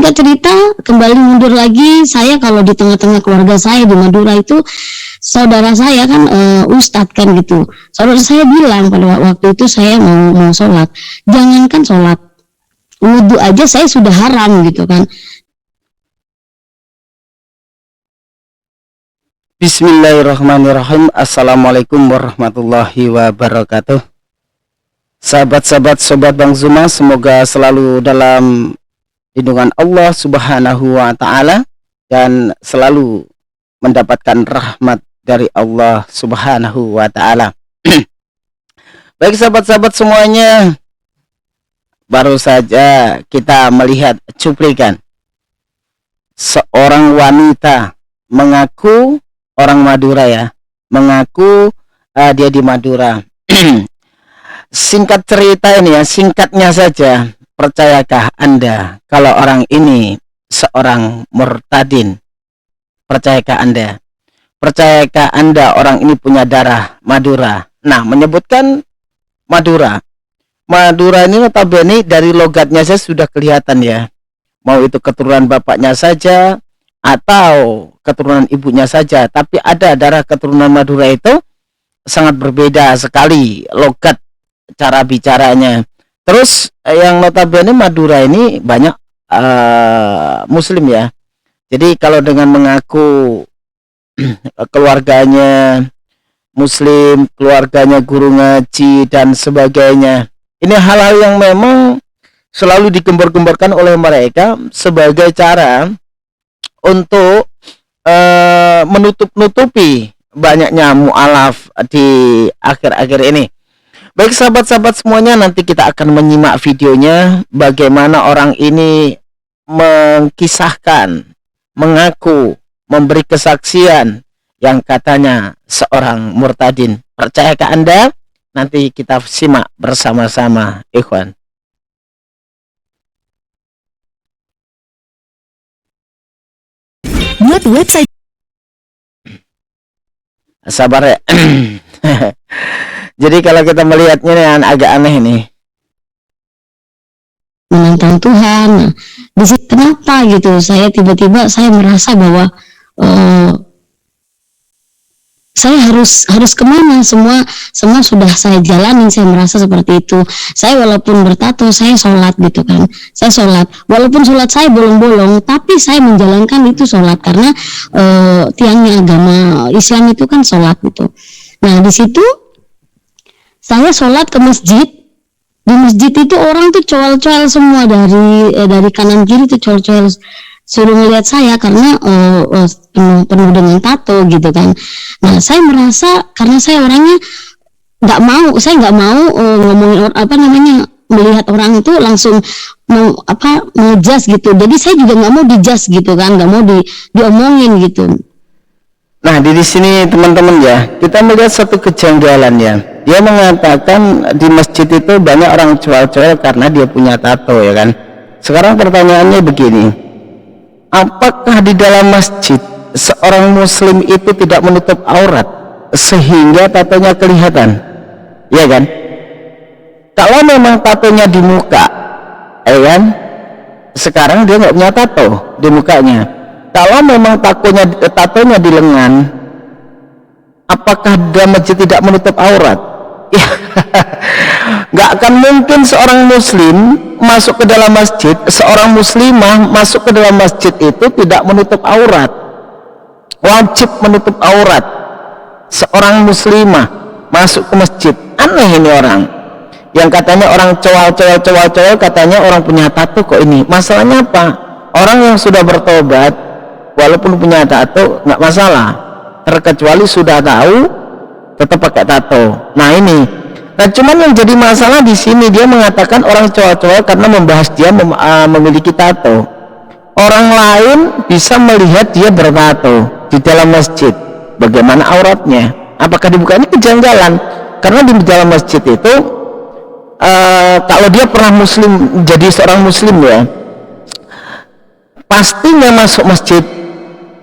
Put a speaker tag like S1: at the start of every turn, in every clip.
S1: Nggak cerita, kembali mundur lagi. Saya kalau di tengah-tengah keluarga saya di Madura itu, saudara saya kan ustadz kan gitu. Saudara saya bilang pada waktu itu saya mau sholat, jangankan sholat, wudhu aja saya sudah haram gitu kan.
S2: Bismillahirrahmanirrahim. Assalamualaikum warahmatullahi wabarakatuh. Sahabat-sahabat, sobat Bang Zuma, semoga selalu dalam lindungan Allah Subhanahu wa Ta'ala dan selalu mendapatkan rahmat dari Allah Subhanahu wa Ta'ala. Baik sahabat-sahabat semuanya, baru saja kita melihat cuplikan seorang wanita mengaku orang Madura ya, mengaku dia di Madura. Singkat cerita ini ya, singkatnya saja, percayakah Anda kalau orang ini seorang murtadin? Percayakah Anda? Percayakah Anda orang ini punya darah Madura? Nah, menyebutkan Madura. Madura ini notabene dari logatnya saya sudah kelihatan ya. Mau itu keturunan bapaknya saja atau keturunan ibunya saja, tapi ada darah keturunan Madura itu sangat berbeda sekali logat cara bicaranya. Terus yang notabene Madura ini banyak muslim ya. Jadi kalau dengan mengaku keluarganya muslim, keluarganya guru ngaji dan sebagainya, ini hal-hal yang memang selalu digembar-gemborkan oleh mereka sebagai cara untuk menutup-nutupi banyaknya mu'alaf di akhir-akhir ini. Baik sahabat-sahabat semuanya, nanti kita akan menyimak videonya bagaimana orang ini mengkisahkan, mengaku, memberi kesaksian yang katanya seorang murtadin. Percayakah Anda? Nanti kita simak bersama-sama, ikhwan.
S3: Buat website.
S2: Sabar ya. Jadi kalau kita melihatnya nih agak aneh nih.
S1: Menentang Tuhan. Nah, di situ kenapa gitu? Saya tiba-tiba saya merasa bahwa saya harus kemana? Semua sudah saya jalanin. Saya merasa seperti itu. Saya walaupun bertato, saya sholat gitu kan. Saya sholat. Walaupun sholat saya bolong-bolong, tapi saya menjalankan itu sholat karena tiangnya agama Islam itu kan sholat gitu. Nah di situ saya sholat ke masjid. Di masjid itu orang tuh coel-coel semua dari kanan kiri tuh coel-coel suruh ngelihat saya karena penuh dengan tato gitu kan. Nah saya merasa karena saya orangnya saya nggak mau ngomongin melihat orang itu langsung mengejas gitu. Jadi saya juga nggak mau dijas gitu kan, nggak mau diomongin gitu.
S2: Nah di sini teman-teman ya, kita melihat satu kejanggalan ya. Dia mengatakan di masjid itu banyak orang coel-coel karena dia punya tato ya kan. Sekarang pertanyaannya begini, apakah di dalam masjid seorang muslim itu tidak menutup aurat sehingga tatonya kelihatan? Ya kan? Kalau memang tatonya di muka, ya kan? Sekarang dia nggak punya tato di mukanya. Kalau memang tatonya di lengan, apakah dalam masjid tidak menutup aurat? Ya, nggak akan mungkin seorang muslim masuk ke dalam masjid, seorang muslimah masuk ke dalam masjid itu tidak menutup aurat. Wajib menutup aurat. Seorang muslimah masuk ke masjid. Aneh ini orang yang katanya orang coel katanya orang punya tato kok ini. Masalahnya apa? Orang yang sudah bertobat walaupun punya tato nggak masalah, terkecuali sudah tahu tetap pakai tato. Nah ini, cuman yang jadi masalah di sini dia mengatakan orang coel karena membahas dia memiliki tato. Orang lain bisa melihat dia bertato di dalam masjid. Bagaimana auratnya? Apakah dibuka? Ini kejanggalan. Karena di dalam masjid itu kalau dia pernah muslim, jadi seorang muslim ya, pastinya masuk masjid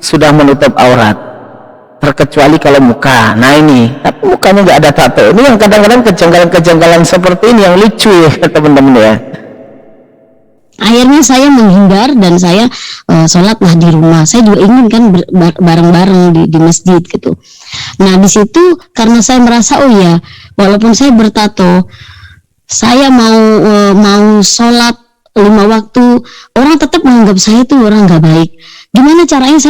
S2: sudah menutup aurat, terkecuali kalau muka. Nah ini, tapi mukanya nggak ada tato. Ini yang kadang-kadang kejanggalan-kejanggalan seperti ini yang lucu ya teman-teman ya.
S1: Akhirnya saya menghindar dan saya sholatlah di rumah. Saya juga ingin kan bareng-bareng di masjid gitu. Nah di situ karena saya merasa oh ya, walaupun saya bertato, saya mau sholat 5 waktu, orang tetap menganggap saya itu orang nggak baik. Gimana caranya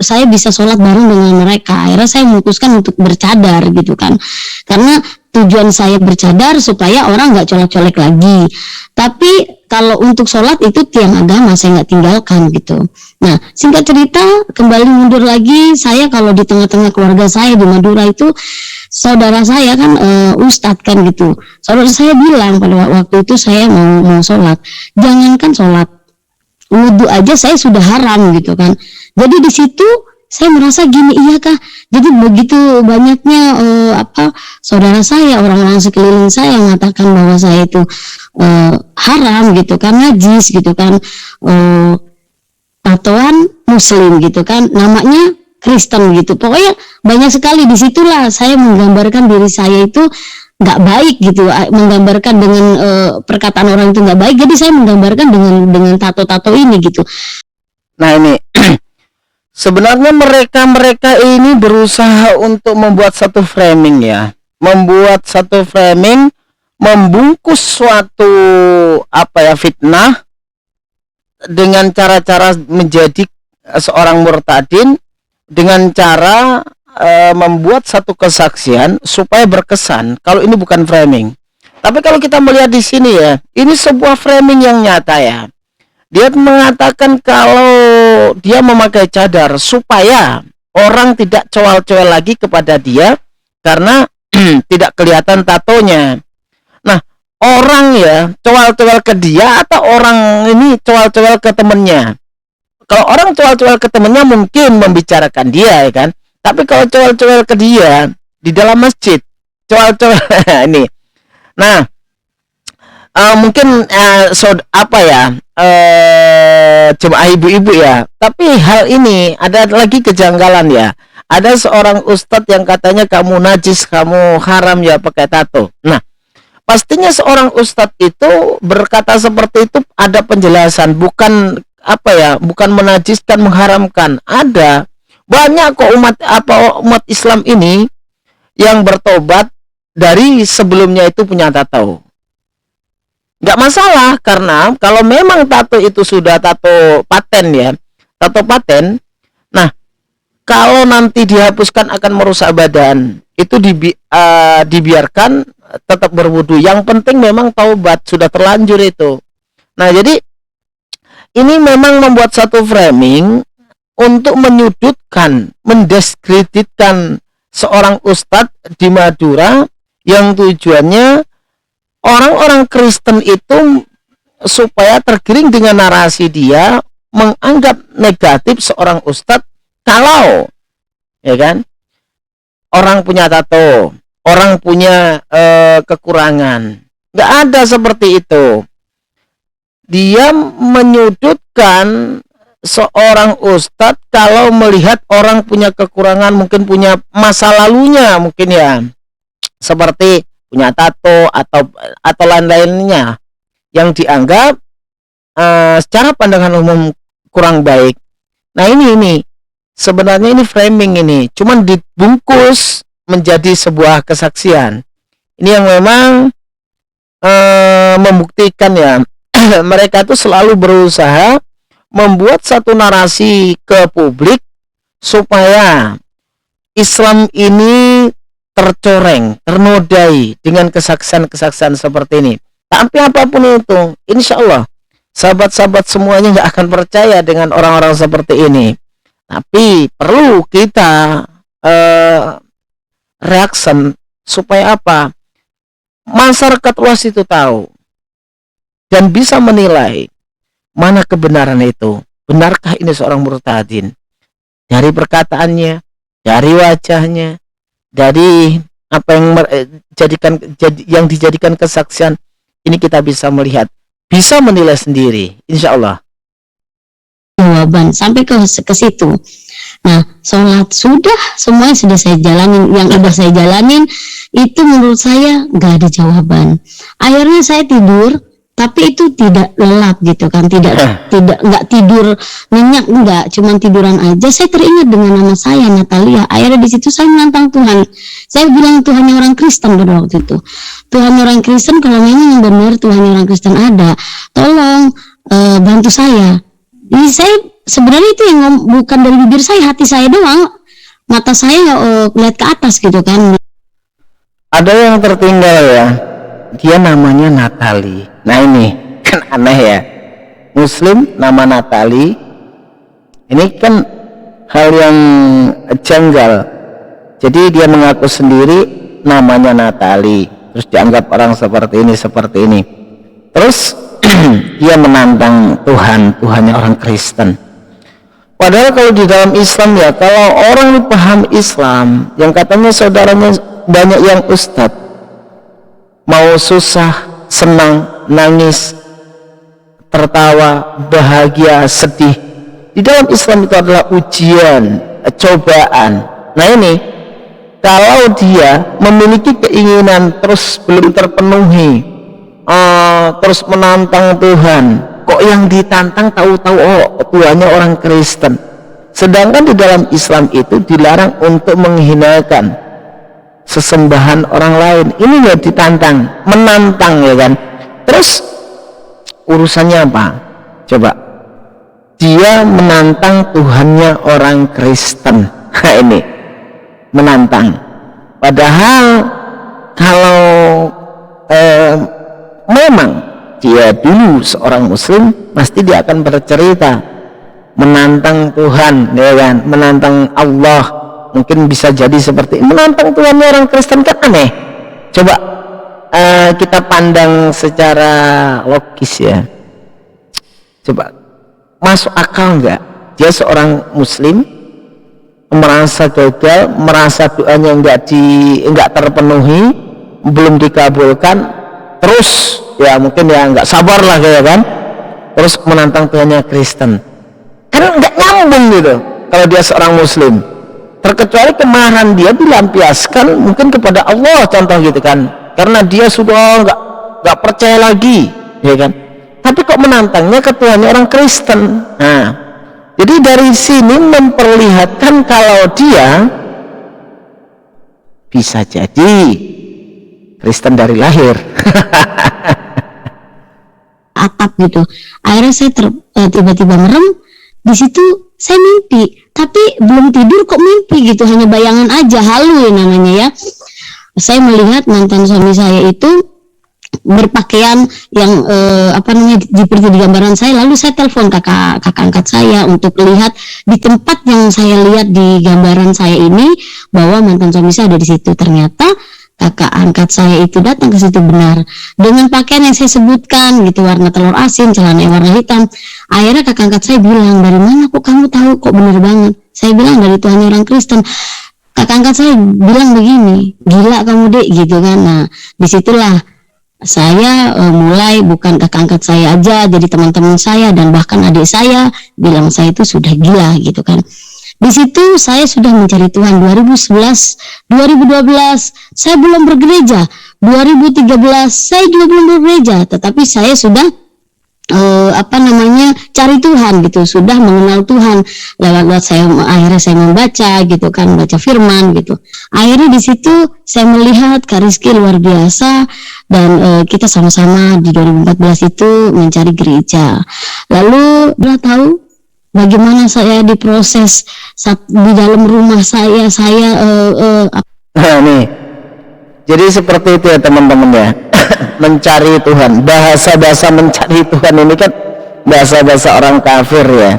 S1: saya bisa sholat bareng dengan mereka? Akhirnya saya memutuskan untuk bercadar gitu kan, karena tujuan saya bercadar supaya orang nggak colek-colek lagi. Tapi kalau untuk sholat itu tiang agama saya nggak tinggalkan gitu. Nah singkat cerita kembali mundur lagi, saya kalau di tengah-tengah keluarga saya di Madura itu saudara saya kan ustadz kan gitu. Saudara saya bilang pada waktu itu saya mau sholat, jangankan sholat, wudhu aja saya sudah haram gitu kan. Jadi di situ saya merasa gini, iya kah? Jadi begitu banyaknya saudara saya, orang-orang sekeliling saya mengatakan bahwa saya itu haram gitu kan, najis gitu kan, tatoan muslim gitu kan, namanya Kristen gitu. Pokoknya banyak sekali. Disitulah saya menggambarkan diri saya itu nggak baik gitu, menggambarkan dengan perkataan orang itu nggak baik. Jadi saya menggambarkan dengan tato-tato ini gitu.
S2: Nah ini sebenarnya mereka ini berusaha untuk membuat satu framing ya, membungkus suatu fitnah dengan cara-cara menjadi seorang murtadin, dengan cara membuat satu kesaksian supaya berkesan kalau ini bukan framing. Tapi kalau kita melihat di sini ya, ini sebuah framing yang nyata ya. Dia mengatakan kalau dia memakai cadar supaya orang tidak coel-coel lagi kepada dia karena tidak kelihatan tatonya. Nah, orang ya coel-coel ke dia atau orang ini coel-coel ke temennya. Kalau orang coel-coel ke temennya mungkin membicarakan dia ya kan. Tapi kalau coel-coel ke dia di dalam masjid, coel-coel ini. Nah, mungkin jemaah ibu-ibu ya. Tapi hal ini ada lagi kejanggalan ya. Ada seorang ustadz yang katanya kamu najis, kamu haram ya pakai tato. Nah, pastinya seorang ustadz itu berkata seperti itu ada penjelasan, bukan bukan menajiskan, mengharamkan. Ada banyak kok umat Islam ini yang bertobat dari sebelumnya itu punya tato. Nggak masalah, karena kalau memang tato itu sudah tato paten ya, tato paten, nah kalau nanti dihapuskan akan merusak badan, itu dibiarkan tetap berwudu. Yang penting memang taubat, sudah terlanjur itu. Nah jadi ini memang membuat satu framing untuk menyudutkan, mendiskreditkan seorang ustadz di Madura yang tujuannya orang-orang Kristen itu supaya tergiring dengan narasi dia, menganggap negatif seorang ustadz kalau ya kan orang punya tato, orang punya kekurangan. Nggak ada seperti itu. Dia menyudutkan seorang ustadz kalau melihat orang punya kekurangan, mungkin punya masa lalunya, mungkin ya seperti punya tato atau lain-lainnya yang dianggap secara pandangan umum kurang baik. Nah ini sebenarnya ini framing, ini cuman dibungkus menjadi sebuah kesaksian. Ini yang memang membuktikan ya mereka itu selalu berusaha membuat satu narasi ke publik supaya Islam ini tercoreng, ternodai dengan kesaksian-kesaksian seperti ini. Tapi apapun itu, insya Allah sahabat-sahabat semuanya nggak akan percaya dengan orang-orang seperti ini. Tapi perlu kita reaction supaya apa? Masyarakat luas itu tahu dan bisa menilai mana kebenaran itu. Benarkah ini seorang murtadin? Dari perkataannya, dari wajahnya, dari apa yang dijadikan kesaksian, ini kita bisa melihat, bisa menilai sendiri, insya Allah.
S1: Jawaban sampai ke situ. Nah, sholat sudah, semuanya sudah saya jalanin. Yang udah saya jalanin itu menurut saya nggak ada jawaban. Akhirnya saya tidur tapi itu tidak lelap gitu kan, tidak nggak tidur nyenyak, enggak, cuman tiduran aja. Saya teringat dengan nama saya Natalia. Akhirnya di situ saya menantang Tuhan. Saya bilang Tuhannya orang Kristen pada waktu itu. Tuhan orang Kristen, kalau memang yang benar Tuhannya orang Kristen ada, tolong bantu saya. Ini saya sebenarnya itu yang bukan dari bibir saya, hati saya doang. Mata saya lihat ke atas gitu kan.
S2: Ada yang tertinggal ya, dia namanya Natali. Nah ini kan aneh ya, Muslim nama Natali, ini kan hal yang janggal. Jadi dia mengaku sendiri namanya Natali, terus dianggap orang seperti ini. Terus dia menantang Tuhannya orang Kristen. Padahal kalau di dalam Islam ya, kalau orang ini paham Islam, yang katanya saudaranya banyak yang ustadz, mau susah, senang, nangis, tertawa, bahagia, sedih, di dalam Islam itu adalah ujian, cobaan. Nah ini, kalau dia memiliki keinginan terus belum terpenuhi, terus menantang Tuhan, kok yang ditantang tahu-tahu Tuhannya orang Kristen, sedangkan di dalam Islam itu dilarang untuk menghinakan sesembahan orang lain. Ini ya ditantang, menantang ya kan. Terus urusannya apa? Coba, dia menantang Tuhannya orang Kristen. Ini menantang, padahal kalau memang dia dulu seorang Muslim, pasti dia akan bercerita menantang Tuhan ya kan, menantang Allah. Mungkin bisa jadi seperti menantang Tuhan orang Kristen, kan aneh. Coba kita pandang secara logis ya. Coba, masuk akal nggak? Dia seorang Muslim, merasa gagal, merasa doanya nggak terpenuhi, belum dikabulkan, terus ya mungkin ya nggak sabar lah ya kan, terus menantang Tuhannya Kristen. Kan nggak nyambung gitu kalau dia seorang Muslim. Terkecuali kemarahan dia dilampiaskan mungkin kepada Allah, contoh gitu kan, karena dia sudah nggak percaya lagi ya kan, tapi kok menantangnya ke Tuhannya orang Kristen. Nah, jadi dari sini memperlihatkan kalau dia bisa jadi Kristen dari lahir.
S1: Atap gitu. Akhirnya saya tiba-tiba merem. Di situ saya mimpi, tapi belum tidur kok mimpi gitu, hanya bayangan aja, halu ya namanya ya. Saya melihat mantan suami saya itu berpakaian yang seperti di gambaran saya. Lalu saya telepon kakak angkat saya untuk lihat di tempat yang saya lihat di gambaran saya ini, bahwa mantan suami saya ada di situ. Ternyata kakak angkat saya itu datang ke situ benar dengan pakaian yang saya sebutkan gitu, warna telur asin, celana warna hitam. Akhirnya kakak angkat saya bilang, dari mana kok kamu tahu, kok benar banget? Saya bilang dari Tuhan orang Kristen. Kakak angkat saya bilang begini, gila kamu dek gitu kan. Nah disitulah saya mulai, bukan kakak angkat saya aja, jadi teman-teman saya dan bahkan adik saya bilang saya itu sudah gila gitu kan. Di situ saya sudah mencari Tuhan 2011, 2012 saya belum bergereja, 2013 saya juga belum bergereja, tetapi saya sudah cari Tuhan gitu, sudah mengenal Tuhan lewat saya. Akhirnya saya membaca gitu kan, baca firman gitu. Akhirnya di situ saya melihat Kak Rizky luar biasa, dan kita sama-sama di 2014 itu mencari gereja. Lalu udah tahu bagaimana saya diproses di dalam rumah saya.
S2: Nah nih, jadi seperti itu ya teman-teman ya. Mencari Tuhan, bahasa-bahasa mencari Tuhan ini kan bahasa-bahasa orang kafir ya.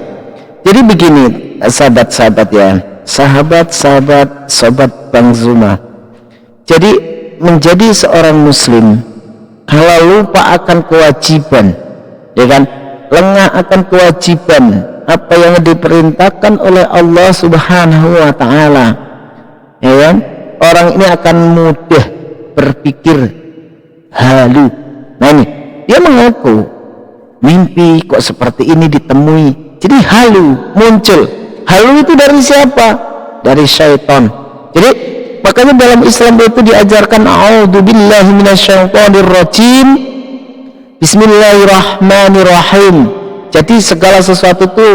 S2: Jadi begini sahabat-sahabat ya, sahabat-sahabat sobat Bang Zuma. Jadi menjadi seorang Muslim, kalau lupa akan kewajiban ya kan, lengah akan kewajiban apa yang diperintahkan oleh Allah Subhanahu wa Ta'ala ya kan, orang ini akan mudah berpikir halu. Nah ini, dia mengaku mimpi kok seperti ini ditemui, jadi halu muncul. Halu itu dari siapa? Dari syaitan. Jadi makanya dalam Islam itu diajarkan a'udzubillahi minasyaitonirrajim, Bismillahirrahmanirrahim. Jadi segala sesuatu itu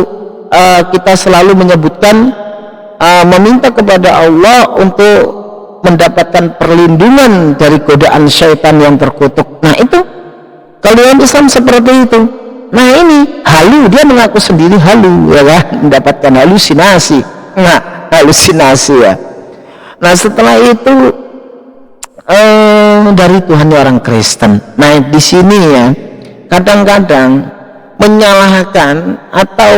S2: kita selalu menyebutkan, meminta kepada Allah untuk mendapatkan perlindungan dari godaan syaitan yang terkutuk. Nah itu kalau dalam Islam seperti itu. Nah ini halu, dia mengaku sendiri halu, ya kan, mendapatkan halusinasi. Nah halusinasi ya. Nah setelah itu dari Tuhan orang Kristen. Nah di sini ya kadang-kadang menyalahkan atau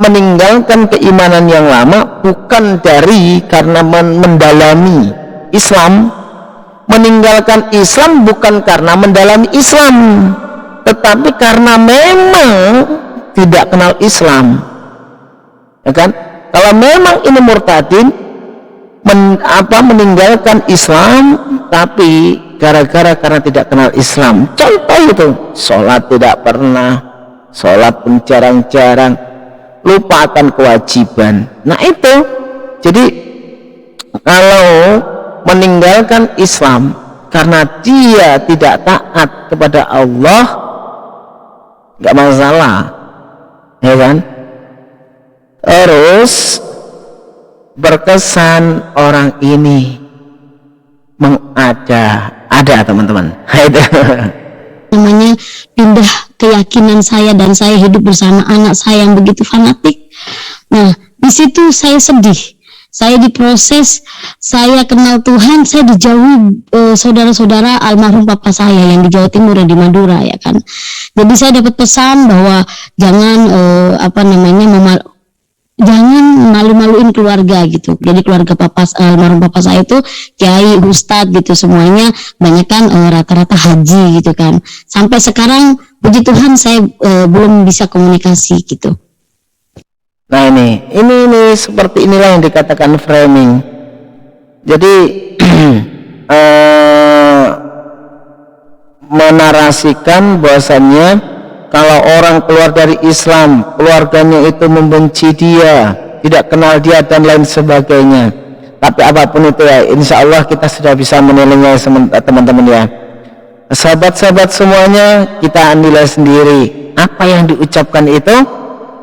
S2: meninggalkan keimanan yang lama bukan dari karena mendalami Islam, meninggalkan Islam bukan karena mendalami Islam, tetapi karena memang tidak kenal Islam, ya kan? Kalau memang ini murtadin, meninggalkan Islam tapi karena tidak kenal Islam. Contoh itu, sholat tidak pernah, sholat pun jarang-jarang, lupakan kewajiban. Nah itu, jadi kalau meninggalkan Islam karena dia tidak taat kepada Allah, nggak masalah, ya kan? Terus berkesan orang ini mengada-ada, teman-teman.
S1: Namanya pindah keyakinan saya dan saya hidup bersama anak saya yang begitu fanatik. Nah di situ saya sedih, saya diproses, saya kenal Tuhan, saya dijauhi saudara-saudara almarhum papa saya yang di Jawa Timur dan di Madura, ya kan. Jadi saya dapat pesan bahwa jangan jangan malu-maluin keluarga gitu. Jadi keluarga almarhum papa saya itu kiai, ustadz gitu, semuanya banyak kan rata-rata haji gitu kan. Sampai sekarang puji Tuhan saya belum bisa komunikasi gitu.
S2: Nah ini seperti inilah yang dikatakan framing. Jadi menarasikan bahwasannya kalau orang keluar dari Islam, keluarganya itu membenci dia, tidak kenal dia dan lain sebagainya. Tapi apapun itu ya, insya Allah kita sudah bisa menilainya teman-teman ya. Sahabat-sahabat semuanya, kita nilai sendiri apa yang diucapkan itu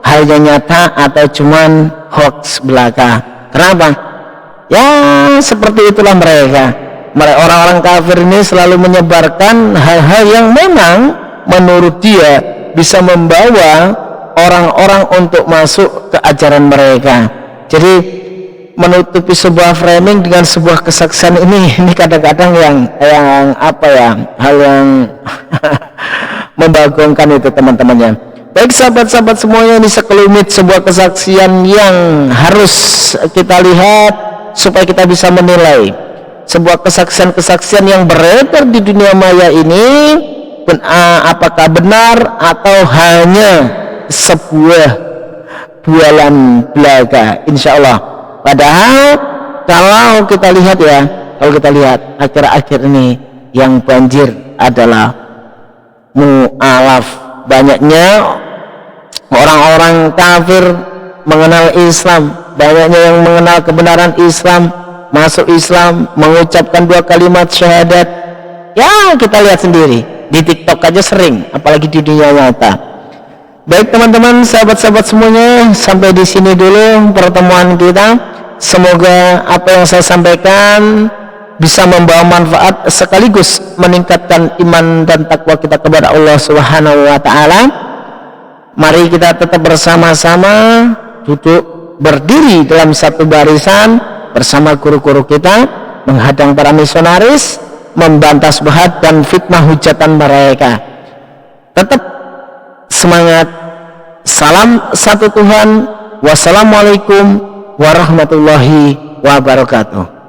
S2: hanya nyata atau cuman hoax belaka. Kenapa? Ya seperti itulah mereka. Orang-orang kafir ini selalu menyebarkan hal-hal yang memang menurut dia bisa membawa orang-orang untuk masuk ke ajaran mereka. Jadi menutupi sebuah framing dengan sebuah kesaksian ini kadang-kadang yang hal yang membagongkan itu, teman-temannya. Baik sahabat-sahabat semuanya, ini sekelumit sebuah kesaksian yang harus kita lihat supaya kita bisa menilai sebuah kesaksian-kesaksian yang beredar di dunia maya ini apakah benar atau hanya sebuah bualan belaka, insya Allah. Padahal kalau kita lihat akhir-akhir ini yang banjir adalah mu'alaf, banyaknya orang-orang kafir mengenal Islam, banyaknya yang mengenal kebenaran Islam, masuk Islam, mengucapkan 2 kalimat syahadat. Ya kita lihat sendiri di TikTok aja sering, apalagi di dunia nyata. Baik teman-teman, sahabat-sahabat semuanya, sampai di sini dulu pertemuan kita. Semoga apa yang saya sampaikan bisa membawa manfaat sekaligus meningkatkan iman dan takwa kita kepada Allah Subhanahu wa taala. Mari kita tetap bersama-sama duduk berdiri dalam satu barisan bersama guru-guru kita, menghadang para misionaris, membantah subhat dan fitnah hujatan mereka. Tetap semangat. Salam satu Tuhan. Wassalamualaikum warahmatullahi wabarakatuh.